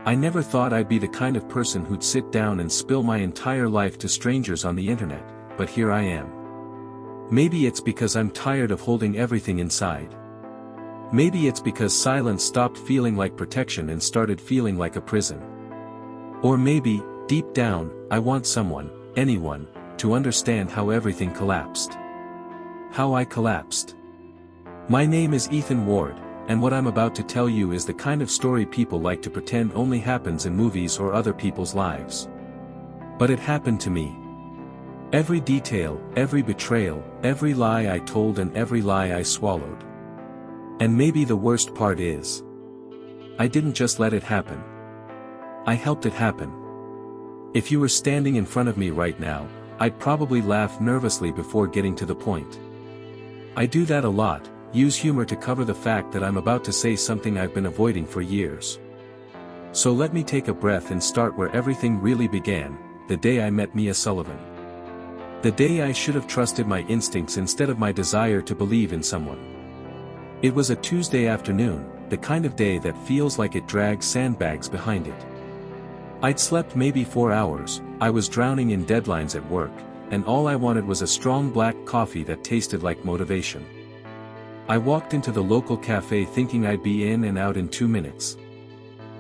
I never thought I'd be the kind of person who'd sit down and spill my entire life to strangers on the internet, but here I am. Maybe it's because I'm tired of holding everything inside. Maybe it's because silence stopped feeling like protection and started feeling like a prison. Or maybe, deep down, I want someone, anyone, to understand how everything collapsed. How I collapsed. My name is Ethan Ward, and what I'm about to tell you is the kind of story people like to pretend only happens in movies or other people's lives. But it happened to me. Every detail, every betrayal, every lie I told and every lie I swallowed. And maybe the worst part is, I didn't just let it happen. I helped it happen. If you were standing in front of me right now, I'd probably laugh nervously before getting to the point. I do that a lot, use humor to cover the fact that I'm about to say something I've been avoiding for years. So let me take a breath and start where everything really began, the day I met Mia Sullivan. The day I should have trusted my instincts instead of my desire to believe in someone. It was a Tuesday afternoon, the kind of day that feels like it drags sandbags behind it. I'd slept maybe 4 hours, I was drowning in deadlines at work, and all I wanted was a strong black coffee that tasted like motivation. I walked into the local cafe thinking I'd be in and out in 2 minutes.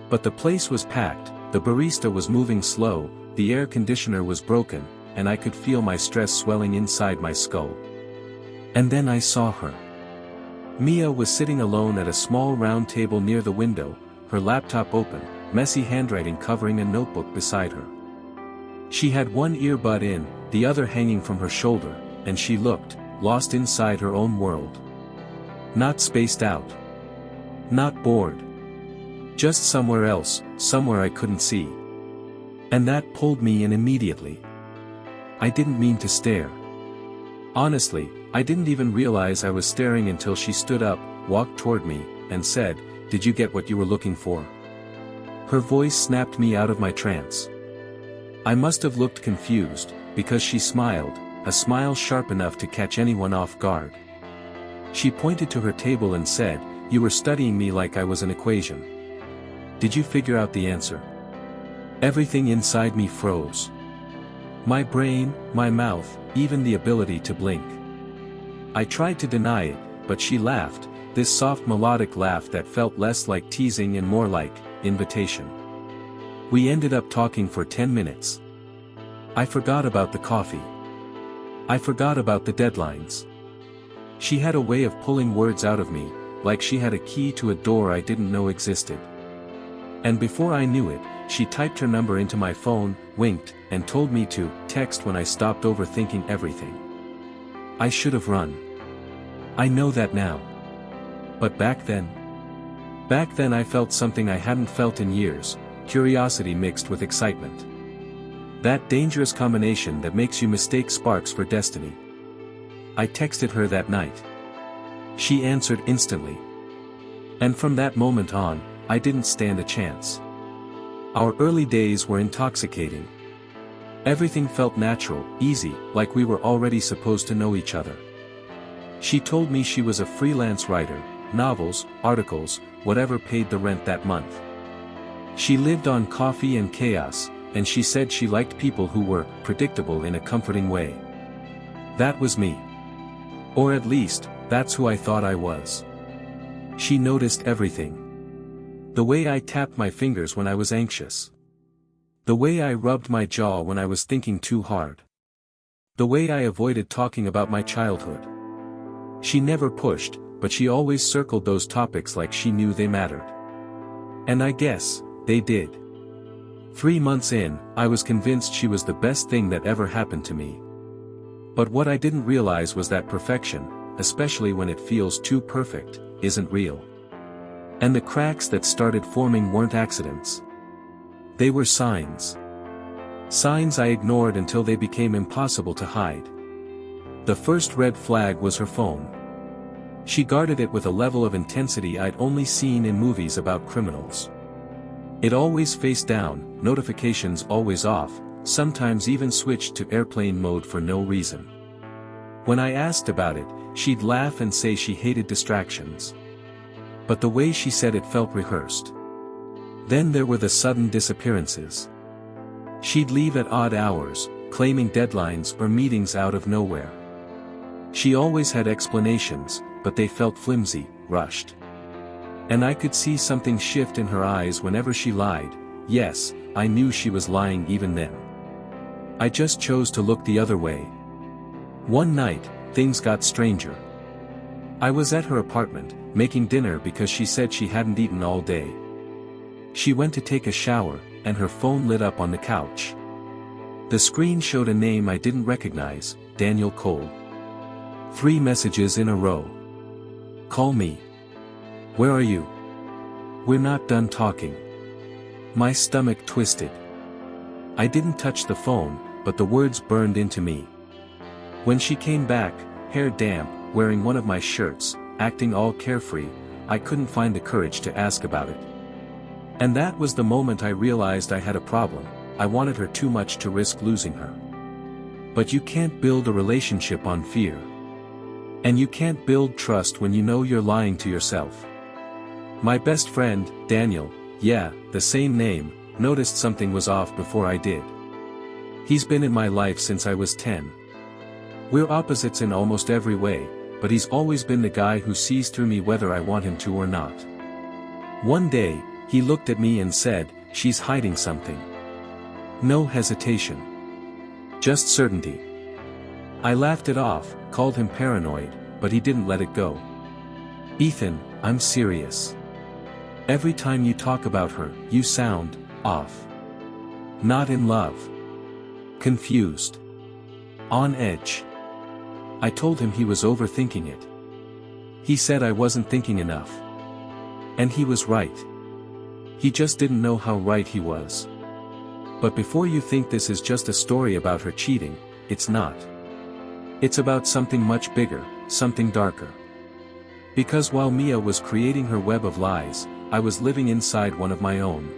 But the place was packed, the barista was moving slow, the air conditioner was broken, and I could feel my stress swelling inside my skull. And then I saw her. Mia was sitting alone at a small round table near the window, her laptop open, messy handwriting covering a notebook beside her. She had one earbud in, the other hanging from her shoulder, and she looked, lost inside her own world. Not spaced out. Not bored. Just somewhere else, somewhere I couldn't see. And that pulled me in immediately. I didn't mean to stare. Honestly, I didn't even realize I was staring until she stood up, walked toward me, and said, "Did you get what you were looking for?" Her voice snapped me out of my trance. I must have looked confused, because she smiled, a smile sharp enough to catch anyone off guard. She pointed to her table and said, "You were studying me like I was an equation. Did you figure out the answer?" Everything inside me froze. My brain, my mouth, even the ability to blink. I tried to deny it, but she laughed, this soft melodic laugh that felt less like teasing and more like invitation. We ended up talking for 10 minutes. I forgot about the coffee. I forgot about the deadlines. She had a way of pulling words out of me, like she had a key to a door I didn't know existed. And before I knew it, she typed her number into my phone, winked, and told me to text when I stopped overthinking everything. I should have run. I know that now. But back then I felt something I hadn't felt in years, curiosity mixed with excitement. That dangerous combination that makes you mistake sparks for destiny. I texted her that night. She answered instantly. And from that moment on, I didn't stand a chance. Our early days were intoxicating. Everything felt natural, easy, like we were already supposed to know each other. She told me she was a freelance writer, novels, articles, whatever paid the rent that month. She lived on coffee and chaos, and she said she liked people who were predictable in a comforting way. That was me. Or at least, that's who I thought I was. She noticed everything. The way I tapped my fingers when I was anxious. The way I rubbed my jaw when I was thinking too hard. The way I avoided talking about my childhood. She never pushed, but she always circled those topics like she knew they mattered. And I guess, they did. 3 months in, I was convinced she was the best thing that ever happened to me. But what I didn't realize was that perfection, especially when it feels too perfect, isn't real. And the cracks that started forming weren't accidents. They were signs. Signs I ignored until they became impossible to hide. The first red flag was her phone. She guarded it with a level of intensity I'd only seen in movies about criminals. It always face down, notifications always off, sometimes even switched to airplane mode for no reason. When I asked about it, she'd laugh and say she hated distractions. But the way she said it felt rehearsed. Then there were the sudden disappearances. She'd leave at odd hours, claiming deadlines or meetings out of nowhere. She always had explanations, but they felt flimsy, rushed. And I could see something shift in her eyes whenever she lied. Yes, I knew she was lying even then. I just chose to look the other way. One night, things got stranger. I was at her apartment, making dinner because she said she hadn't eaten all day. She went to take a shower, and her phone lit up on the couch. The screen showed a name I didn't recognize, Daniel Cole. 3 messages in a row. Call me. Where are you? We're not done talking. My stomach twisted. I didn't touch the phone, but the words burned into me. When she came back, hair damp, wearing one of my shirts, acting all carefree, I couldn't find the courage to ask about it. And that was the moment I realized I had a problem. I wanted her too much to risk losing her. But you can't build a relationship on fear. And you can't build trust when you know you're lying to yourself. My best friend, Daniel, yeah, the same name, noticed something was off before I did. He's been in my life since I was 10. We're opposites in almost every way, but he's always been the guy who sees through me whether I want him to or not. One day, he looked at me and said, "She's hiding something." No hesitation. Just certainty. I laughed it off, called him paranoid, but he didn't let it go. "Ethan, I'm serious. Every time you talk about her, you sound off. Not in love. Confused. On edge." I told him he was overthinking it. He said I wasn't thinking enough. And he was right. He just didn't know how right he was. But before you think this is just a story about her cheating, it's not. It's about something much bigger, something darker. Because while Mia was creating her web of lies, I was living inside one of my own.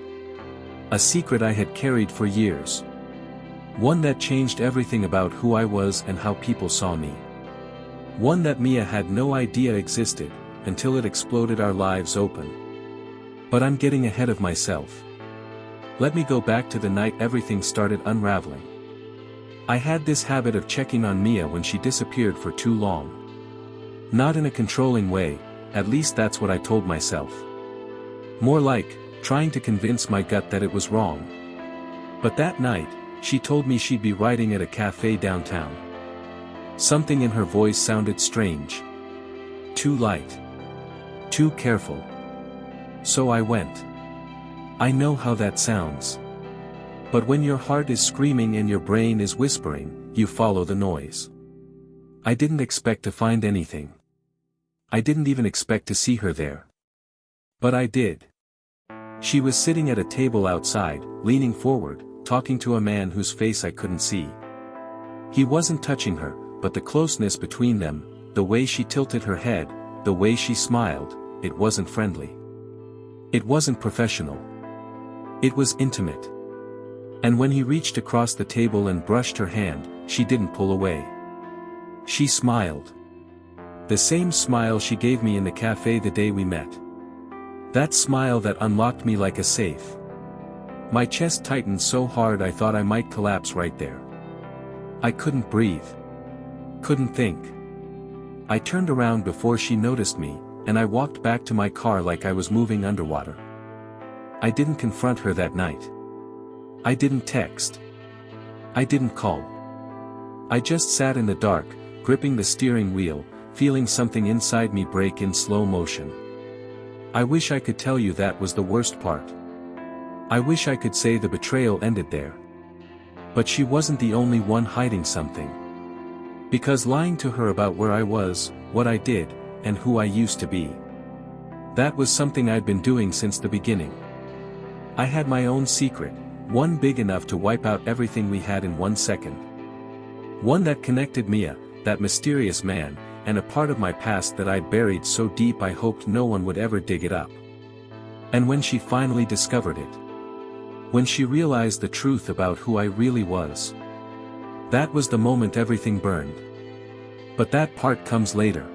A secret I had carried for years. One that changed everything about who I was and how people saw me. One that Mia had no idea existed, until it exploded our lives open. But I'm getting ahead of myself. Let me go back to the night everything started unraveling. I had this habit of checking on Mia when she disappeared for too long. Not in a controlling way, at least that's what I told myself. More like, trying to convince my gut that it was wrong. But that night, she told me she'd be writing at a cafe downtown. Something in her voice sounded strange. Too light. Too careful. So I went. I know how that sounds. But when your heart is screaming and your brain is whispering, you follow the noise. I didn't expect to find anything. I didn't even expect to see her there. But I did. She was sitting at a table outside, leaning forward, talking to a man whose face I couldn't see. He wasn't touching her, but the closeness between them, the way she tilted her head, the way she smiled, it wasn't friendly. It wasn't professional. It was intimate. And when he reached across the table and brushed her hand, she didn't pull away. She smiled. The same smile she gave me in the cafe the day we met. That smile that unlocked me like a safe. My chest tightened so hard I thought I might collapse right there. I couldn't breathe. Couldn't think. I turned around before she noticed me, and I walked back to my car like I was moving underwater. I didn't confront her that night. I didn't text. I didn't call. I just sat in the dark, gripping the steering wheel, feeling something inside me break in slow motion. I wish I could tell you that was the worst part. I wish I could say the betrayal ended there. But she wasn't the only one hiding something. Because lying to her about where I was, what I did, and who I used to be. That was something I'd been doing since the beginning. I had my own secret, one big enough to wipe out everything we had in 1 second. One that connected Mia, that mysterious man, and a part of my past that I'd buried so deep I hoped no one would ever dig it up. And when she finally discovered it. When she realized the truth about who I really was. That was the moment everything burned. But that part comes later.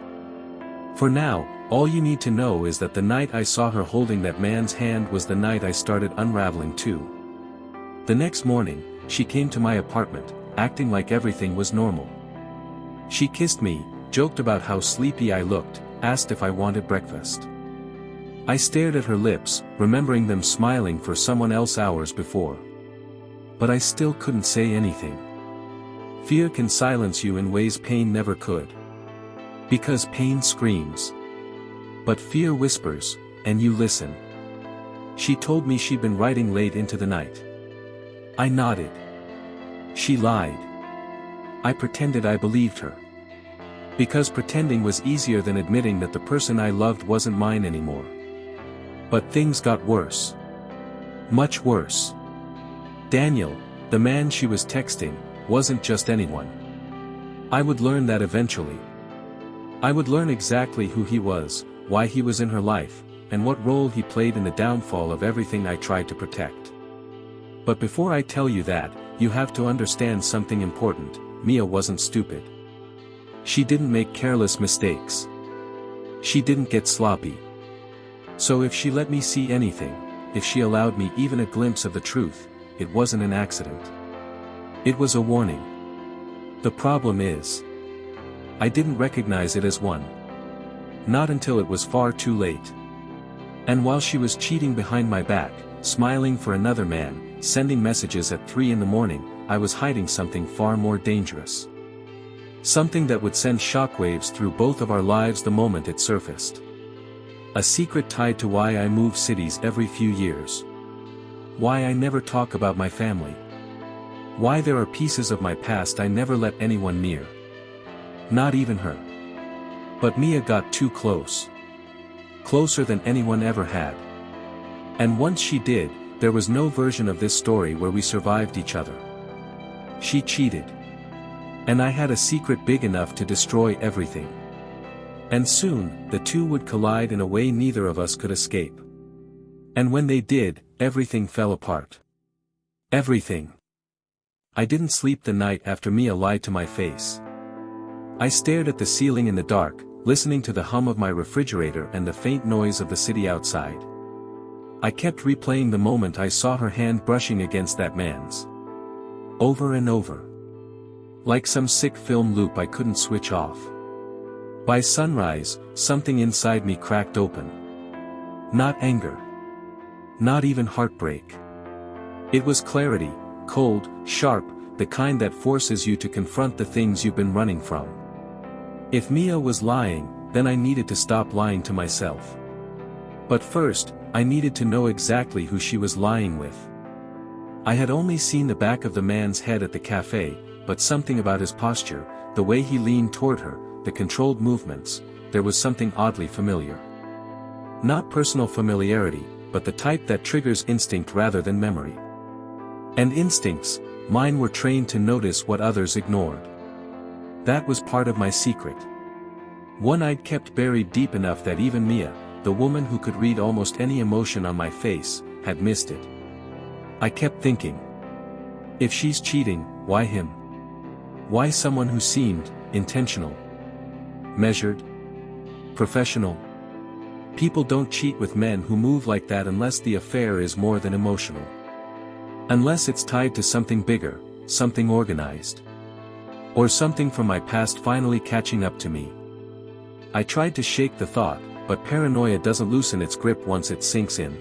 For now, All you need to know is that the night I saw her holding that man's hand was the night I started unraveling too. The next morning, she came to my apartment, acting like everything was normal. She kissed me, joked about how sleepy I looked, asked if I wanted breakfast. I stared at her lips, remembering them smiling for someone else hours before. But I still couldn't say anything. Fear can silence you in ways pain never could. Because pain screams. But fear whispers, and you listen. She told me she'd been writing late into the night. I nodded. She lied. I pretended I believed her. Because pretending was easier than admitting that the person I loved wasn't mine anymore. But things got worse. Much worse. Daniel, the man she was texting, wasn't just anyone. I would learn that eventually. I would learn exactly who he was, why he was in her life, and what role he played in the downfall of everything I tried to protect. But before I tell you that, you have to understand something important. Mia wasn't stupid. She didn't make careless mistakes. She didn't get sloppy. So if she let me see anything, if she allowed me even a glimpse of the truth, it wasn't an accident. It was a warning. The problem is, I didn't recognize it as one. Not until it was far too late. And while she was cheating behind my back, smiling for another man, sending messages at 3 in the morning, I was hiding something far more dangerous. Something that would send shockwaves through both of our lives the moment it surfaced. A secret tied to why I move cities every few years. Why I never talk about my family. Why there are pieces of my past I never let anyone near. Not even her. But Mia got too close. Closer than anyone ever had. And once she did, there was no version of this story where we survived each other. She cheated. And I had a secret big enough to destroy everything. And soon, the two would collide in a way neither of us could escape. And when they did, everything fell apart. Everything. I didn't sleep the night after Mia lied to my face. I stared at the ceiling in the dark, listening to the hum of my refrigerator and the faint noise of the city outside. I kept replaying the moment I saw her hand brushing against that man's. Over and over. Like some sick film loop I couldn't switch off. By sunrise, something inside me cracked open. Not anger. Not even heartbreak. It was clarity, cold, sharp, the kind that forces you to confront the things you've been running from. If Mia was lying, then I needed to stop lying to myself. But first, I needed to know exactly who she was lying with. I had only seen the back of the man's head at the cafe, but something about his posture, the way he leaned toward her, the controlled movements, there was something oddly familiar. Not personal familiarity, but the type that triggers instinct rather than memory. And instincts, mine were trained to notice what others ignored. That was part of my secret. One I'd kept buried deep enough that even Mia, the woman who could read almost any emotion on my face, had missed it. I kept thinking. If she's cheating, why him? Why someone who seemed intentional? Measured? Professional? People don't cheat with men who move like that unless the affair is more than emotional. Unless it's tied to something bigger, something organized. Or something from my past finally catching up to me. I tried to shake the thought, but paranoia doesn't loosen its grip once it sinks in.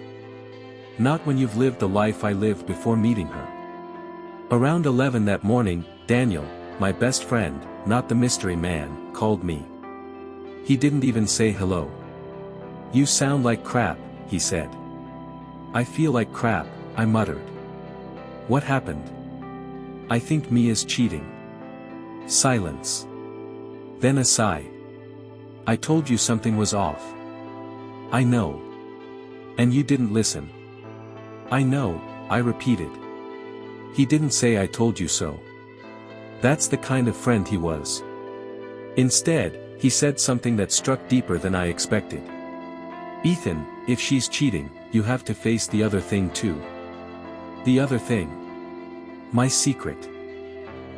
Not when you've lived the life I lived before meeting her. Around 11 that morning, Daniel, my best friend, not the mystery man, called me. He didn't even say hello. "You sound like crap," he said. "I feel like crap," I muttered. "What happened?" "I think Mia's cheating." Silence. Then a sigh. "I told you something was off." "I know. And you didn't listen." "I know," I repeated. He didn't say "I told you so." That's the kind of friend he was. Instead, he said something that struck deeper than I expected. "Ethan, if she's cheating, you have to face the other thing too." The other thing. My secret.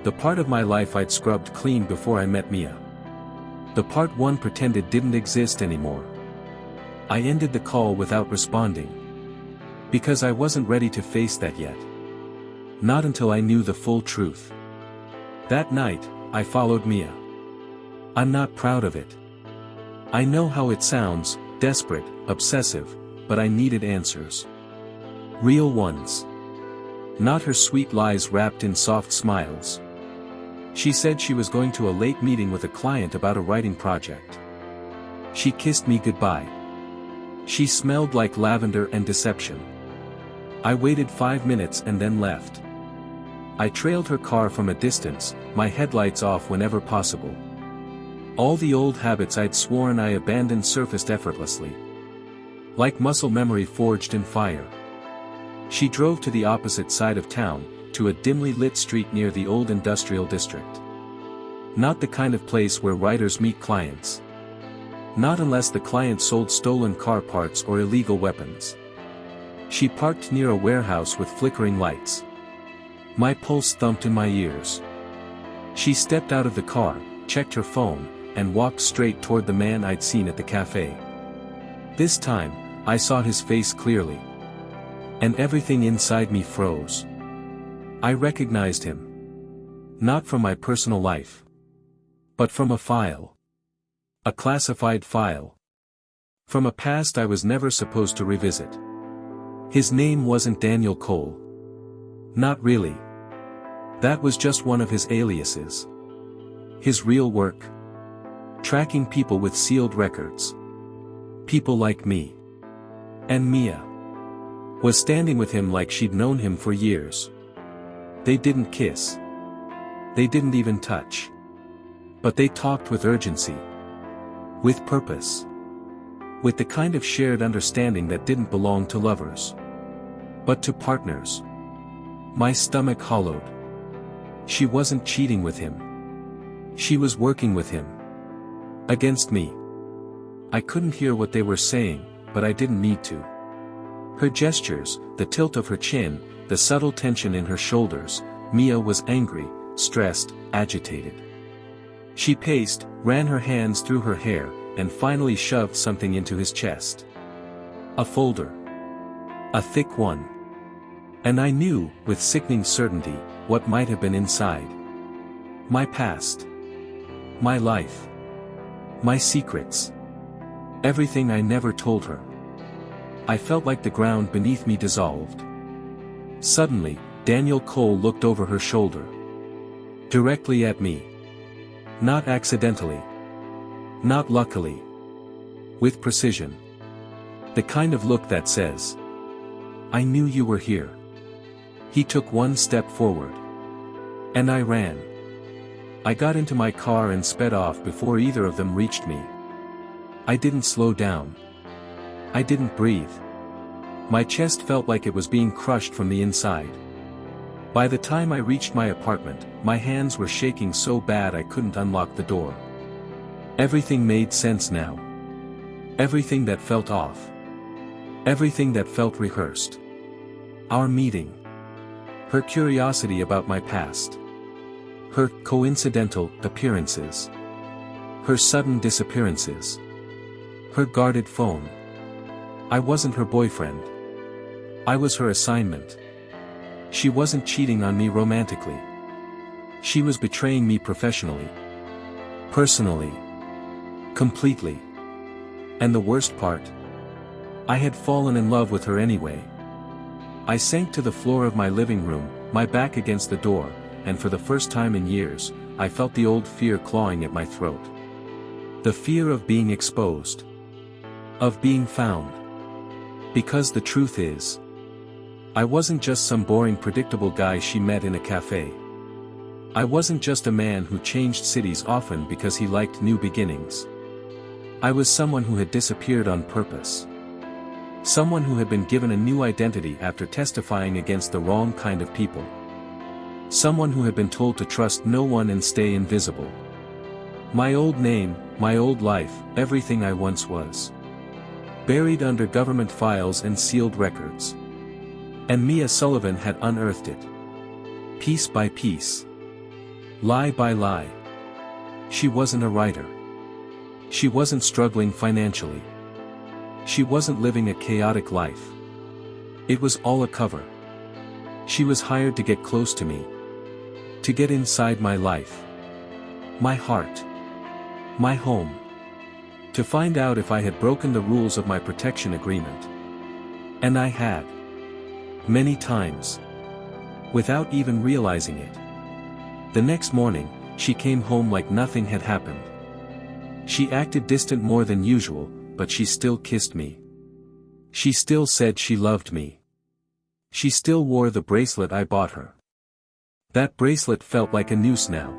The part of my life I'd scrubbed clean before I met Mia. The part one pretended didn't exist anymore. I ended the call without responding. Because I wasn't ready to face that yet. Not until I knew the full truth. That night, I followed Mia. I'm not proud of it. I know how it sounds, desperate, obsessive, but I needed answers. Real ones. Not her sweet lies wrapped in soft smiles. She said she was going to a late meeting with a client about a writing project. She kissed me goodbye. She smelled like lavender and deception. I waited 5 minutes and then left. I trailed her car from a distance, my headlights off whenever possible. All the old habits I'd sworn I abandoned surfaced effortlessly. Like muscle memory forged in fire. She drove to the opposite side of town, to a dimly lit street near the old industrial district. Not the kind of place where writers meet clients. Not unless the client sold stolen car parts or illegal weapons. She parked near a warehouse with flickering lights. My pulse thumped in my ears. She stepped out of the car, checked her phone, and walked straight toward the man I'd seen at the cafe. This time, I saw his face clearly. And everything inside me froze. I recognized him. Not from my personal life. But from a file. A classified file. From a past I was never supposed to revisit. His name wasn't Daniel Cole. Not really. That was just one of his aliases. His real work. Tracking people with sealed records. People like me. And Mia. Was standing with him like she'd known him for years. They didn't kiss. They didn't even touch. But they talked with urgency. With purpose. With the kind of shared understanding that didn't belong to lovers. But to partners. My stomach hollowed. She wasn't cheating with him. She was working with him. Against me. I couldn't hear what they were saying, but I didn't need to. Her gestures, the tilt of her chin, the subtle tension in her shoulders, Mia was angry, stressed, agitated. She paced, ran her hands through her hair, and finally shoved something into his chest. A folder. A thick one. And I knew, with sickening certainty, what might have been inside. My past. My life. My secrets. Everything I never told her. I felt like the ground beneath me dissolved. Suddenly, Daniel Cole looked over her shoulder. Directly at me. Not accidentally. Not luckily. With precision. The kind of look that says, I knew you were here. He took one step forward. And I ran. I got into my car and sped off before either of them reached me. I didn't slow down. I didn't breathe. My chest felt like it was being crushed from the inside. By the time I reached my apartment, my hands were shaking so bad I couldn't unlock the door. Everything made sense now. Everything that felt off. Everything that felt rehearsed. Our meeting. Her curiosity about my past. Her coincidental appearances. Her sudden disappearances. Her guarded phone. I wasn't her boyfriend. I was her assignment. She wasn't cheating on me romantically. She was betraying me professionally. Personally. Completely. And the worst part? I had fallen in love with her anyway. I sank to the floor of my living room, my back against the door, and for the first time in years, I felt the old fear clawing at my throat. The fear of being exposed. Of being found. Because the truth is, I wasn't just some boring predictable guy she met in a cafe. I wasn't just a man who changed cities often because he liked new beginnings. I was someone who had disappeared on purpose. Someone who had been given a new identity after testifying against the wrong kind of people. Someone who had been told to trust no one and stay invisible. My old name, my old life, everything I once was. Buried under government files and sealed records. And Mia Sullivan had unearthed it. Piece by piece. Lie by lie. She wasn't a writer. She wasn't struggling financially. She wasn't living a chaotic life. It was all a cover. She was hired to get close to me. To get inside my life. My heart. My home. To find out if I had broken the rules of my protection agreement. And I had. Many times. Without even realizing it. The next morning, she came home like nothing had happened. She acted distant more than usual, but she still kissed me. She still said she loved me. She still wore the bracelet I bought her. That bracelet felt like a noose now.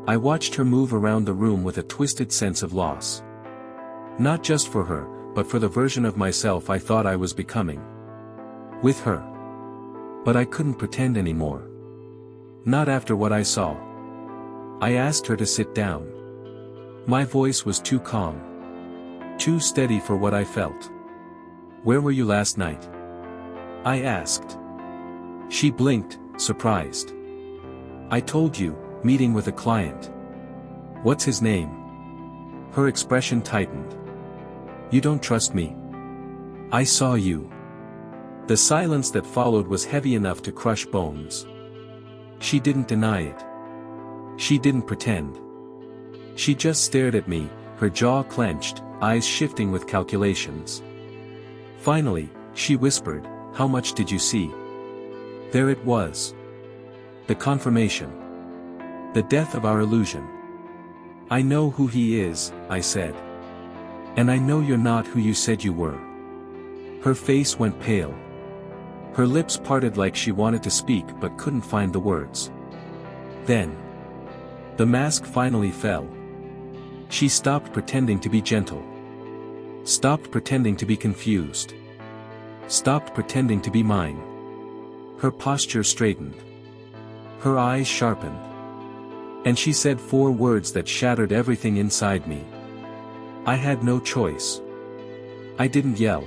I watched her move around the room with a twisted sense of loss. Not just for her, but for the version of myself I thought I was becoming. With her. But I couldn't pretend anymore. Not after what I saw. I asked her to sit down. My voice was too calm. Too steady for what I felt. Where were you last night? I asked. She blinked, surprised. I told you, meeting with a client. What's his name? Her expression tightened. You don't trust me. I saw you. The silence that followed was heavy enough to crush bones. She didn't deny it. She didn't pretend. She just stared at me, her jaw clenched, eyes shifting with calculations. Finally, she whispered, "How much did you see?" There it was. The confirmation. The death of our illusion. I know who he is, I said. And I know you're not who you said you were. Her face went pale. Her lips parted like she wanted to speak but couldn't find the words. Then. The mask finally fell. She stopped pretending to be gentle. Stopped pretending to be confused. Stopped pretending to be mine. Her posture straightened. Her eyes sharpened. And she said 4 words that shattered everything inside me. I had no choice. I didn't yell.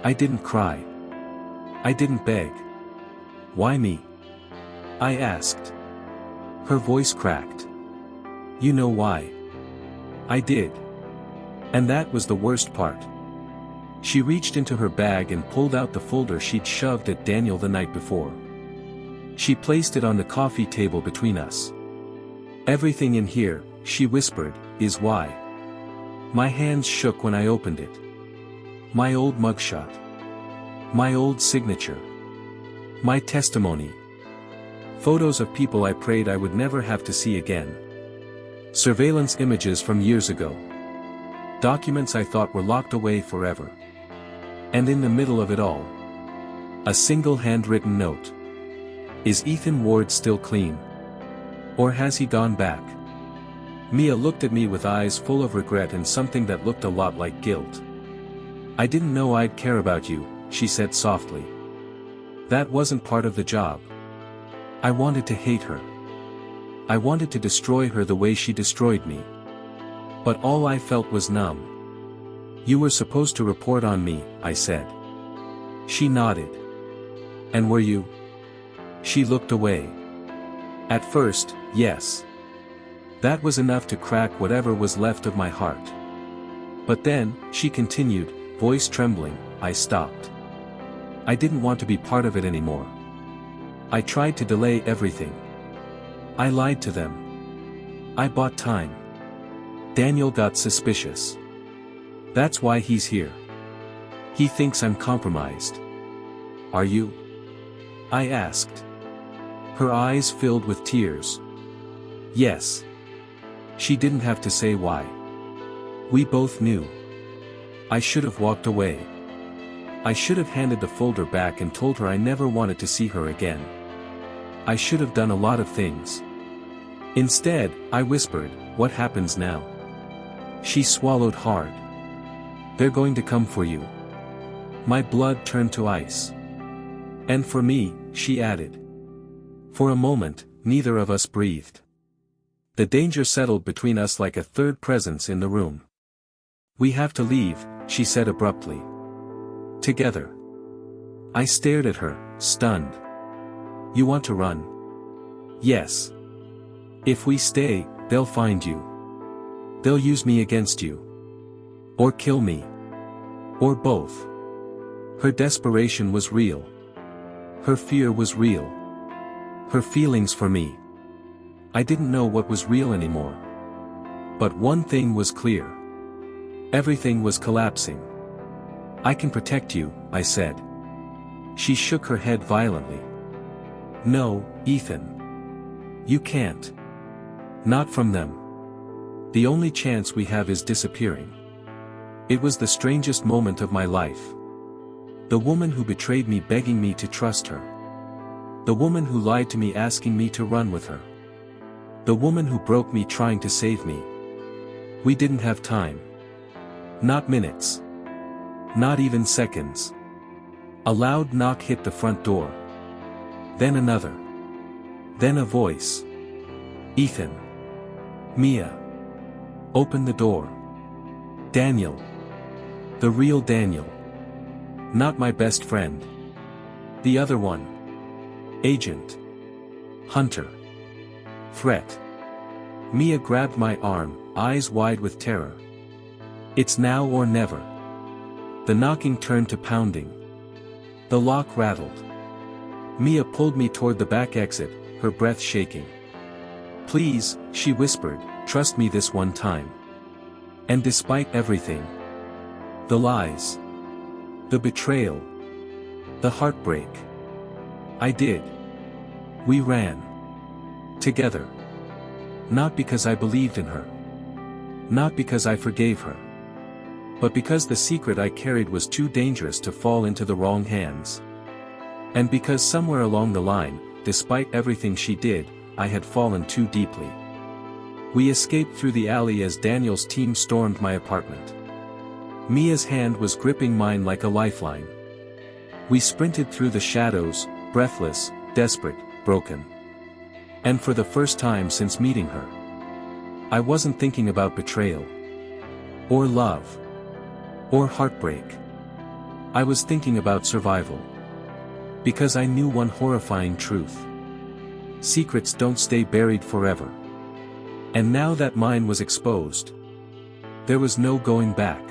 I didn't cry. I didn't beg. Why me? I asked. Her voice cracked. You know why? I did. And that was the worst part. She reached into her bag and pulled out the folder she'd shoved at Daniel the night before. She placed it on the coffee table between us. Everything in here, she whispered, is why. My hands shook when I opened it. My old mugshot. My old signature. My testimony. Photos of people I prayed I would never have to see again. Surveillance images from years ago. Documents I thought were locked away forever. And in the middle of it all. A single handwritten note. Is Ethan Ward still clean? Or has he gone back? Mia looked at me with eyes full of regret and something that looked a lot like guilt. I didn't know I'd care about you, she said softly. That wasn't part of the job. I wanted to hate her. I wanted to destroy her the way she destroyed me. But all I felt was numb. You were supposed to report on me, I said. She nodded. And were you? She looked away. At first, yes. That was enough to crack whatever was left of my heart. But then, she continued, voice trembling, I stopped. I didn't want to be part of it anymore. I tried to delay everything. I lied to them. I bought time. Daniel got suspicious. That's why he's here. He thinks I'm compromised. Are you? I asked. Her eyes filled with tears. Yes. She didn't have to say why. We both knew. I should have walked away. I should have handed the folder back and told her I never wanted to see her again. I should have done a lot of things. Instead, I whispered, what happens now? She swallowed hard. They're going to come for you. My blood turned to ice. And for me, she added. For a moment, neither of us breathed. The danger settled between us like a third presence in the room. We have to leave, she said abruptly. Together. I stared at her, stunned. You want to run? Yes. If we stay, they'll find you. They'll use me against you. Or kill me. Or both. Her desperation was real. Her fear was real. Her feelings for me. I didn't know what was real anymore. But one thing was clear. Everything was collapsing. "I can protect you," I said. She shook her head violently. "No, Ethan. You can't. Not from them. The only chance we have is disappearing." It was the strangest moment of my life. The woman who betrayed me begging me to trust her. The woman who lied to me asking me to run with her. The woman who broke me trying to save me. We didn't have time. Not minutes. Not even seconds. A loud knock hit the front door. Then another. Then a voice. "Ethan. Mia. Open the door." Daniel. The real Daniel. Not my best friend. The other one. Agent. Hunter. Threat. Mia grabbed my arm, eyes wide with terror. "It's now or never." The knocking turned to pounding. The lock rattled. Mia pulled me toward the back exit, her breath shaking. "Please," she whispered, "trust me this one time." And despite everything, the lies, the betrayal, the heartbreak, I did. We ran. Together. Not because I believed in her. Not because I forgave her. But because the secret I carried was too dangerous to fall into the wrong hands. And because somewhere along the line, despite everything she did, I had fallen too deeply. We escaped through the alley as Daniel's team stormed my apartment. Mia's hand was gripping mine like a lifeline. We sprinted through the shadows, breathless, desperate, broken. And for the first time since meeting her, I wasn't thinking about betrayal. Or love. Or heartbreak. I was thinking about survival. Because I knew one horrifying truth. Secrets don't stay buried forever. And now that mine was exposed, there was no going back.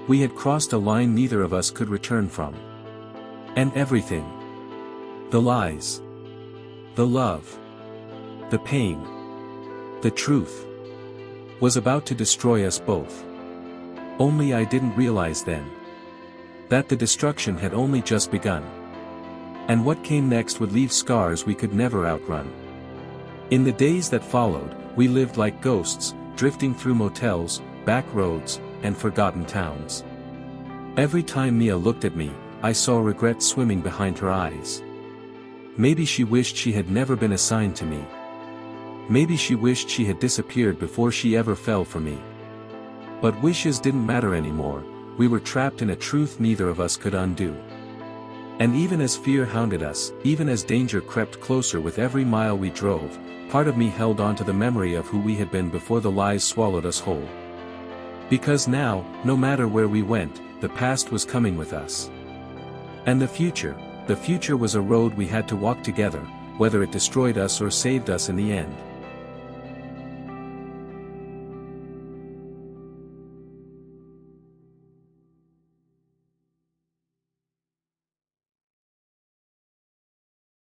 We had crossed a line neither of us could return from. And everything. The lies. The love. The pain. The truth. Was about to destroy us both. Only I didn't realize then that the destruction had only just begun. And what came next would leave scars we could never outrun. In the days that followed, we lived like ghosts, drifting through motels, back roads, and forgotten towns. Every time Mia looked at me, I saw regret swimming behind her eyes. Maybe she wished she had never been assigned to me. Maybe she wished she had disappeared before she ever fell for me. But wishes didn't matter anymore, we were trapped in a truth neither of us could undo. And even as fear hounded us, even as danger crept closer with every mile we drove, part of me held on to the memory of who we had been before the lies swallowed us whole. Because now, no matter where we went, the past was coming with us. And the future was a road we had to walk together, whether it destroyed us or saved us in the end.